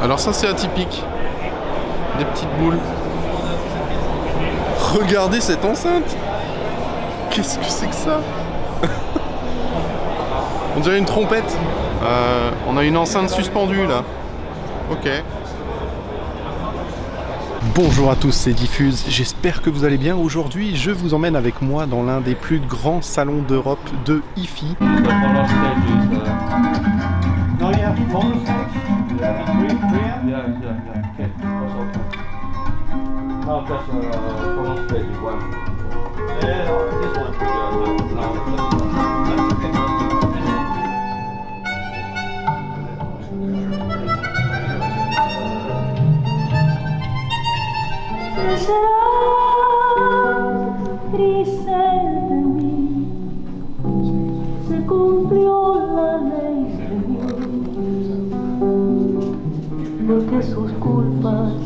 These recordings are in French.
Alors ça c'est atypique. Des petites boules. Regardez cette enceinte. Qu'est-ce que c'est que ça? On dirait une trompette. On a une enceinte suspendue là. Ok. Bonjour à tous, c'est Diffuse. J'espère que vous allez bien. Aujourd'hui, je vous emmène avec moi dans l'un des plus grands salons d'Europe de hi-fi. Se cumplió la ley, Señor, porque sus culpas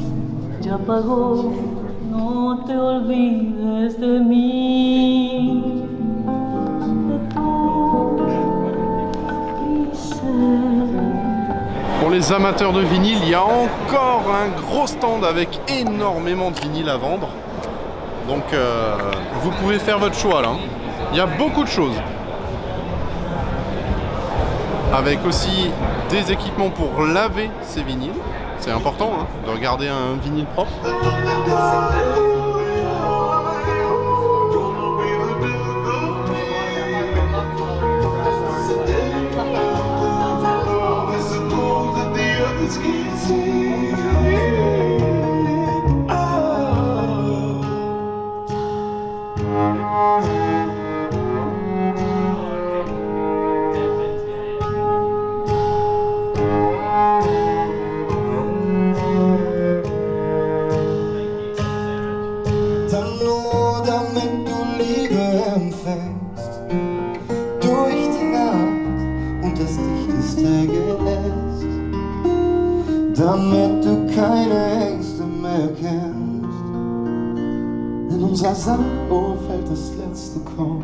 ya pagó. No te olvides de mí, de tu Pour les amateurs de vinyle, il y a encore un gros stand avec énormément de vinyle à vendre. Donc vous pouvez faire votre choix là. Il y a beaucoup de choses. Avec aussi des équipements pour laver ces vinyles. C'est important hein, de regarder un vinyle propre. Damit du keine Ängste mehr kennst. In unser Sanduhr fällt das letzte Korn.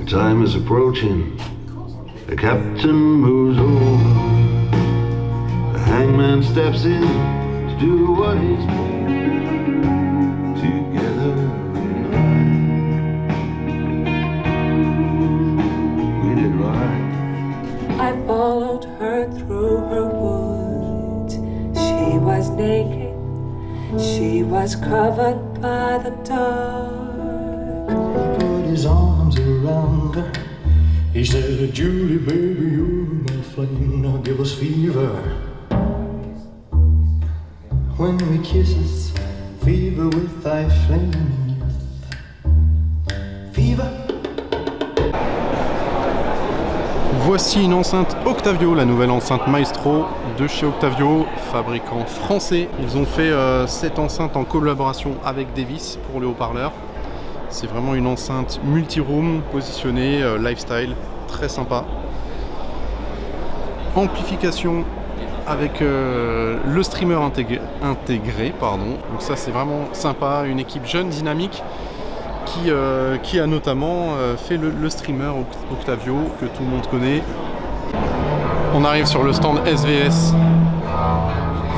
Time is approaching, the captain moves over, the hangman steps in to do what he's told. Together we did right. I followed her through her woods. She was naked, she was covered by the dark. He put his arms around her. He said, Julie, baby, you're my flame. Now give us fever. When we kisses, fever with thy flame. Fever. Voici une enceinte Octavio, la nouvelle enceinte Maestro de chez Octavio, fabricant français. Ils ont fait cette enceinte en collaboration avec Davis pour le haut-parleur. C'est vraiment une enceinte multi-room positionnée lifestyle, très sympa. Amplification avec le streamer intégré, pardon. Donc ça c'est vraiment sympa, une équipe jeune, dynamique qui a notamment fait le streamer Octavio que tout le monde connaît. On arrive sur le stand SVS,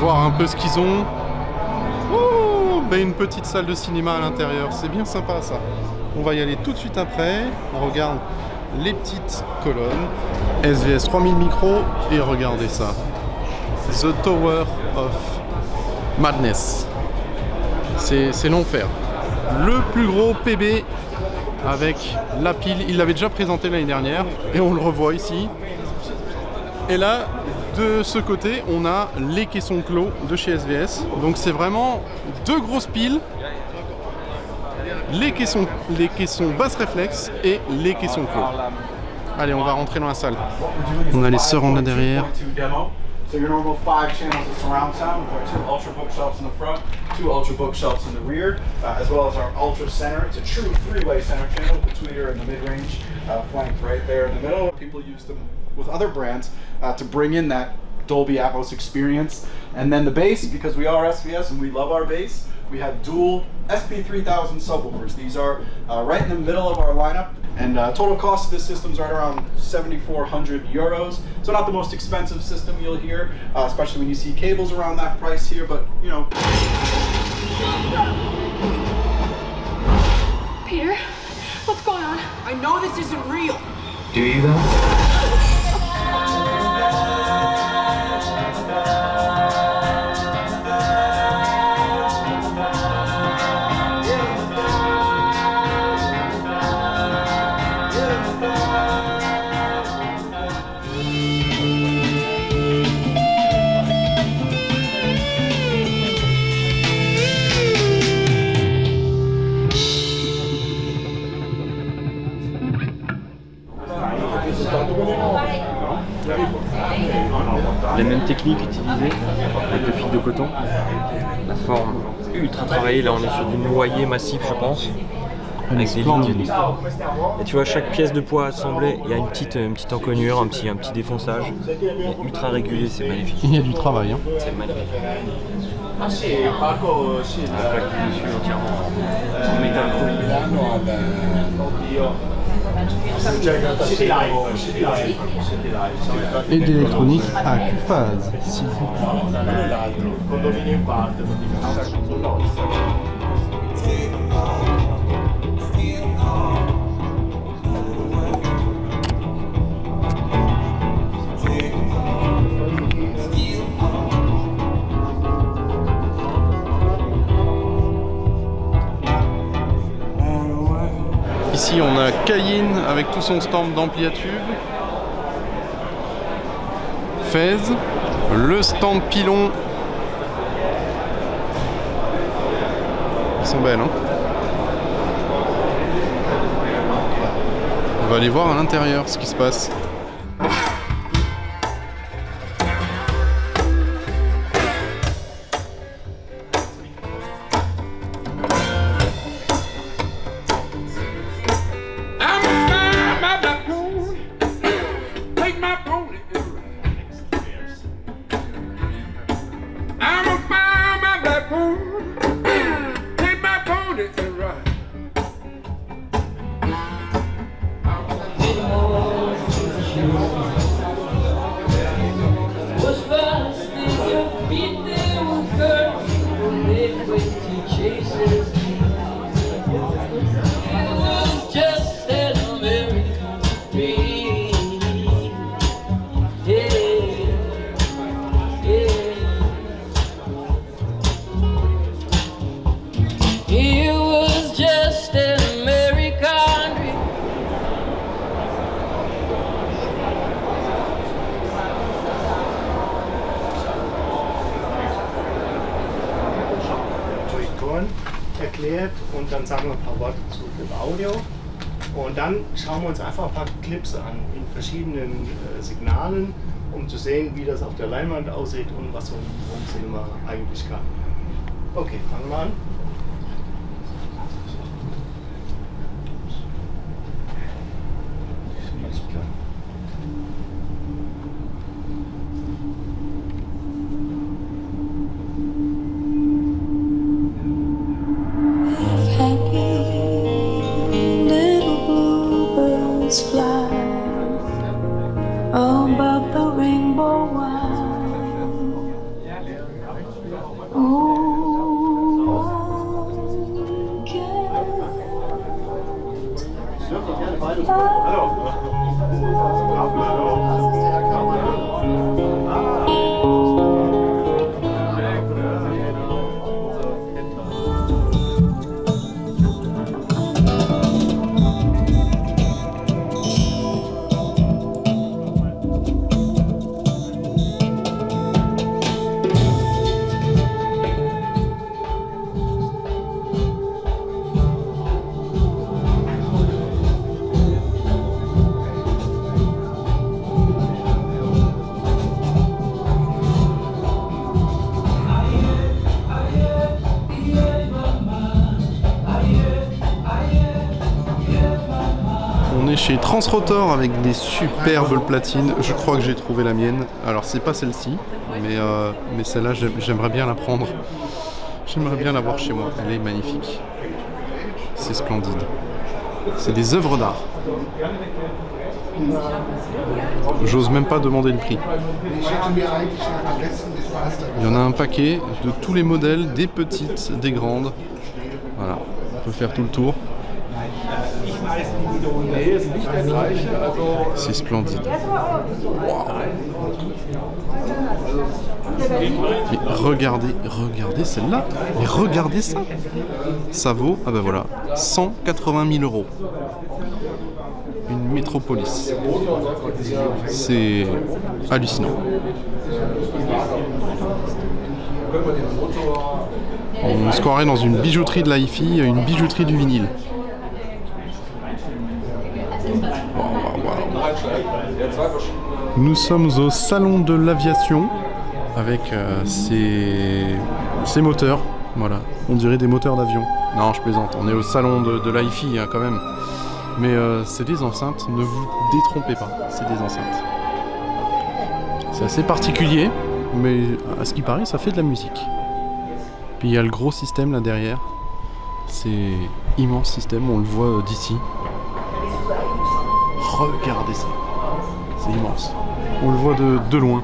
voir un peu ce qu'ils ont. Une petite salle de cinéma à l'intérieur, c'est bien sympa ça. On va y aller tout de suite après. On regarde les petites colonnes. SVS 3000 micros et regardez ça. The Tower of Madness. C'est l'enfer. Le plus gros PB avec la pile. Il l'avait déjà présenté l'année dernière et on le revoit ici. Et là, de ce côté, on a les caissons clos de chez SVS. Donc c'est vraiment deux grosses piles. Les caissons basse réflexe et les caissons clos. Allez, on va rentrer dans la salle. On a les sœurs en là derrière. So your normal 5 channels of surround sound, we've got 2 Ultra bookshelves in the front, 2 Ultra bookshelves in the rear, as well as our Ultra center. It's a true 3-way center channel with the tweeter and the mid-range flanked right there in the middle. People use them with other brands to bring in that Dolby Atmos experience. And then the bass, because we are SVS and we love our bass, we have dual SP3000 subwoofers. These are right in the middle of our lineup. And total cost of this system is right around 7,400 euros. So not the most expensive system you'll hear, especially when you see cables around that price here, but you know. Peter, what's going on? I know this isn't real. Do you though? Les mêmes techniques utilisées avec le fil de coton, la forme ultra travaillée. Là on est sur du noyer massif je pense, avec des lignes. Et tu vois chaque pièce de poids assemblée, il y a une petite encoignure, un petit défonçage. Et ultra régulier, c'est magnifique. Il y a du travail. Hein. C'est magnifique. La plaque du dessus entièrement en métal gros. Et d'électronique à Q-Phase. Ici on a Cayenne avec tout son stand d'ampli à tube. Fez, le stand Pilon. Ils sont belles hein. On va aller voir à l'intérieur ce qui se passe. Erklärt und dann sagen wir ein paar Worte zu dem Audio und dann schauen wir uns einfach ein paar Clips an in verschiedenen Signalen, um zu sehen, wie das auf der Leinwand aussieht und was so ein Home Cinema eigentlich kann. Okay, fangen wir an. Oh, chez Transrotor avec des superbes platines. Je crois que j'ai trouvé la mienne. Alors c'est pas celle-ci, mais celle-là j'aimerais bien la prendre. J'aimerais bien l'avoir chez moi. Elle est magnifique. C'est splendide. C'est des œuvres d'art. J'ose même pas demander le prix. Il y en a un paquet de tous les modèles, des petites, des grandes. Voilà, on peut faire tout le tour. C'est splendide. Wow. Mais regardez celle-là. Mais regardez ça. Ça vaut, ah ben voilà, 180 000 €. Une Métropolis. C'est hallucinant. On se croirait dans une bijouterie de la hi-fi, une bijouterie du vinyle. Nous sommes au salon de l'aviation avec ces moteurs. Voilà, on dirait des moteurs d'avion. Non, je plaisante, on est au salon de la hi-fi hein, quand même. Mais c'est des enceintes, ne vous détrompez pas, c'est des enceintes. C'est assez particulier, mais à ce qui paraît, ça fait de la musique. Puis il y a le gros système là derrière. C'est immense système, on le voit d'ici. Regardez ça, c'est immense. On le voit de loin.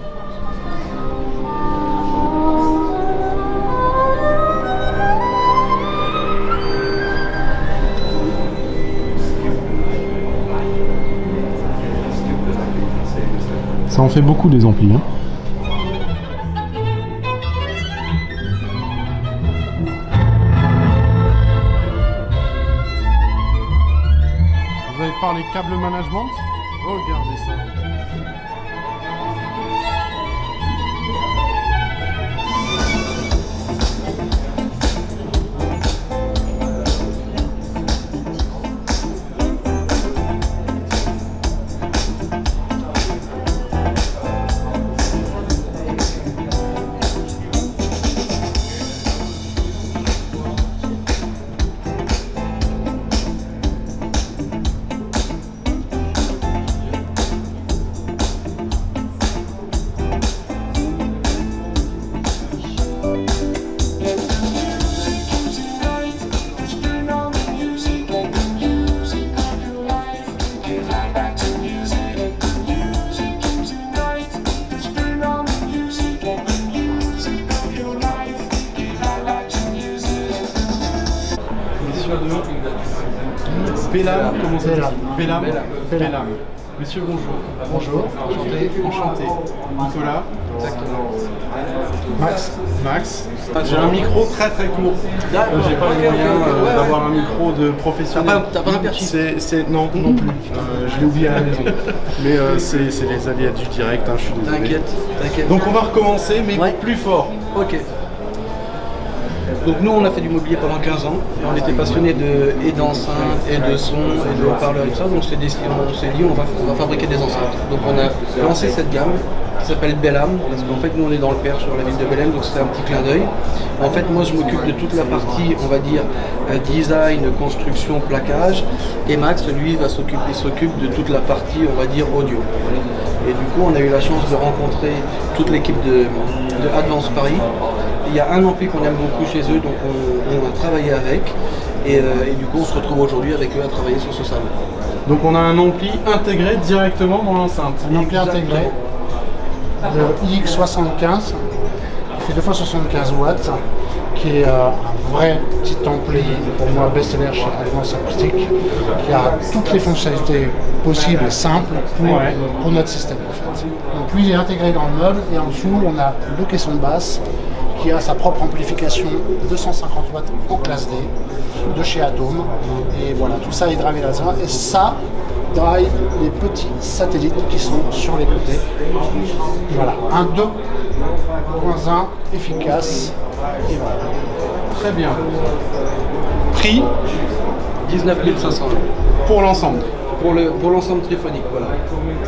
Ça en fait beaucoup des amplis. Hein. Vous avez parlé câble management? Regardez ça. Bellam, comment ça s'appelle? Bellam. Monsieur, bonjour. Bonjour. Enchanté. Nicolas. Exactement. Max. J'ai un micro très très court. J'ai pas les moyens d'avoir un micro de professionnel. T'as pas un perche? Non plus. Je l'ai oublié à la maison. Mais c'est les aléas du direct, hein, je suis désolé. T'inquiète. Donc on va recommencer, mais plus fort. Ok. Donc nous on a fait du mobilier pendant 15 ans et on était passionnés d'enceintes et de son et de haut-parleurs et tout ça, donc on s'est dit on va fabriquer des enceintes. Donc on a lancé cette gamme qui s'appelle Bellam, parce qu'en fait nous on est dans le Perche sur la ville de Belém, donc c'était un petit clin d'œil. En fait moi je m'occupe de toute la partie on va dire design, construction, plaquage, et Max lui il s'occupe de toute la partie on va dire audio. Et du coup on a eu la chance de rencontrer toute l'équipe de Advance Paris. Il y a un ampli qu'on aime beaucoup chez eux, donc on a travaillé avec, et du coup on se retrouve aujourd'hui avec eux à travailler sur ce salon. Donc on a un ampli intégré directement dans l'enceinte. Un ampli intégré de IX75, qui fait 2 x 75 watts, qui est un vrai petit ampli, pour moi best-seller chez Advance Acoustic, qui a toutes les fonctionnalités possibles et simples pour notre système en fait. Donc lui il est intégré dans le meuble, et en dessous on a le caisson de basse, qui a sa propre amplification 250 watts en classe D de chez Atom, et voilà, tout ça est drivé là-dedans, et ça drive les petits satellites qui sont sur les côtés. Voilà, un 2.1 efficace, et voilà. Très bien. Prix 19 500 pour l'ensemble. Pour l'ensemble triphonique, voilà.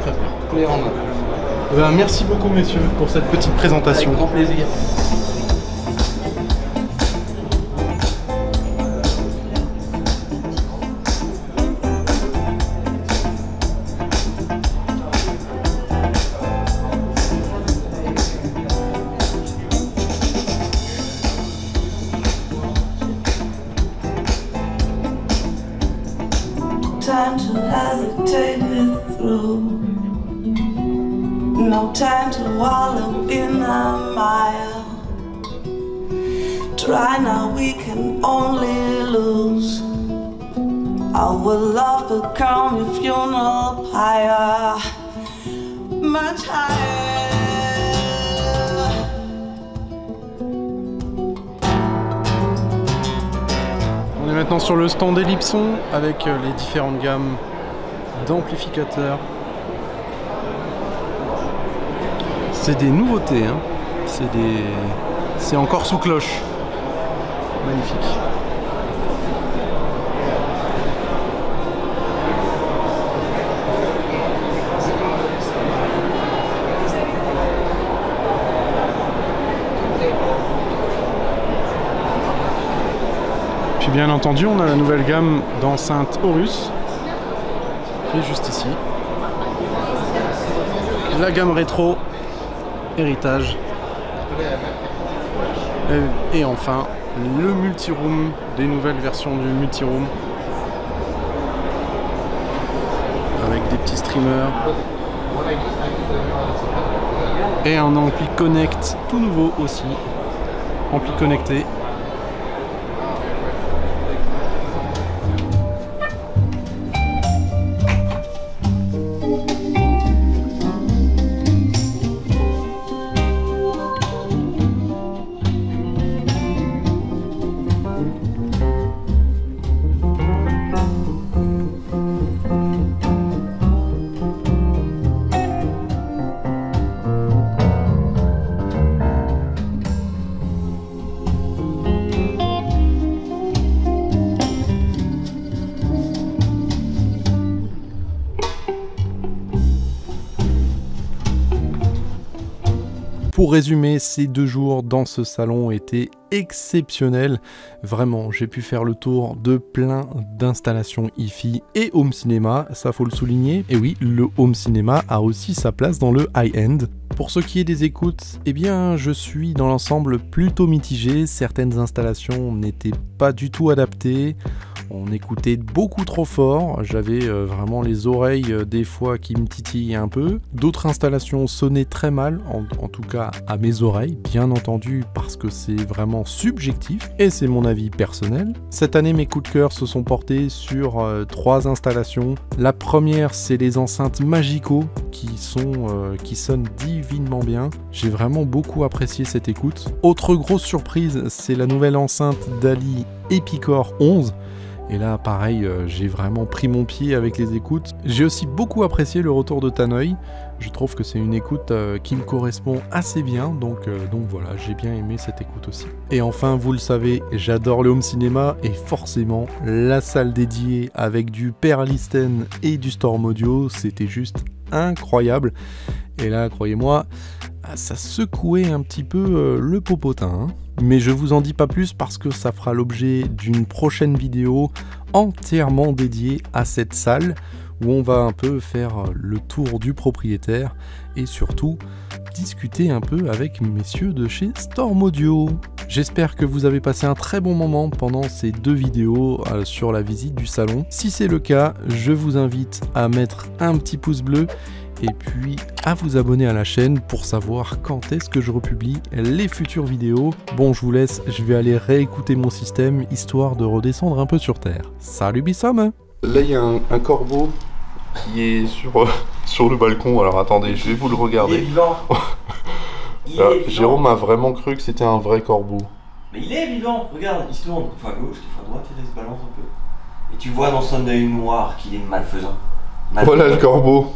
Très bien. Clé en main. Merci beaucoup messieurs pour cette petite présentation. Avec grand plaisir. time to hesitate it through. No time to wallow in the mire. Try now, we can only lose. Our love become your funeral pyre. Much higher. On est maintenant sur le stand Ellipson avec les différentes gammes d'amplificateurs. C'est des nouveautés, hein. C'est encore sous cloche. Magnifique. Puis bien entendu, on a la nouvelle gamme d'enceintes Horus qui est juste ici. La gamme rétro héritage. Et enfin, le multi-room, des nouvelles versions du multi-room. Avec des petits streamers. Et un ampli connect tout nouveau aussi. Ampli connecté. Pour résumer, ces 2 jours dans ce salon étaient exceptionnels. Vraiment, j'ai pu faire le tour de plein d'installations hi-fi et home cinéma, ça faut le souligner. Et oui, le home cinéma a aussi sa place dans le high-end. Pour ce qui est des écoutes, eh bien, je suis dans l'ensemble plutôt mitigé. Certaines installations n'étaient pas du tout adaptées. On écoutait beaucoup trop fort, j'avais vraiment les oreilles des fois qui me titillaient un peu. D'autres installations sonnaient très mal, en tout cas à mes oreilles, bien entendu parce que c'est vraiment subjectif et c'est mon avis personnel. Cette année, mes coups de cœur se sont portés sur 3 installations. La première, c'est les enceintes Magico qui sonnent divinement bien. J'ai vraiment beaucoup apprécié cette écoute. Autre grosse surprise, c'est la nouvelle enceinte Dali Epicor 11. Et là, pareil, j'ai vraiment pris mon pied avec les écoutes. J'ai aussi beaucoup apprécié le retour de Tannoy. Je trouve que c'est une écoute qui me correspond assez bien. Donc voilà, j'ai bien aimé cette écoute aussi. Et enfin, vous le savez, j'adore le home cinéma. Et forcément, la salle dédiée avec du Perlisten et du Storm Audio, c'était juste incroyable. Et là, croyez-moi, ça secouait un petit peu le popotin, hein. Mais je vous en dis pas plus parce que ça fera l'objet d'une prochaine vidéo entièrement dédiée à cette salle où on va un peu faire le tour du propriétaire et surtout discuter un peu avec messieurs de chez Storm Audio. J'espère que vous avez passé un très bon moment pendant ces 2 vidéos sur la visite du salon. Si c'est le cas, je vous invite à mettre un petit pouce bleu et puis à vous abonner à la chaîne pour savoir quand est-ce que je republie les futures vidéos. Bon, je vous laisse, je vais aller réécouter mon système histoire de redescendre un peu sur terre. Salut Bissom. Là il y a un corbeau qui est sur le balcon, alors attendez, je vais vous le regarder. Il est vivant. Là, Jérôme a vraiment cru que c'était un vrai corbeau. Mais il est vivant, regarde, il se tourne, une fois à gauche, une fois à droite, il se balance un peu. Et tu vois dans son œil noir qu'il est malfaisant. Voilà le corbeau.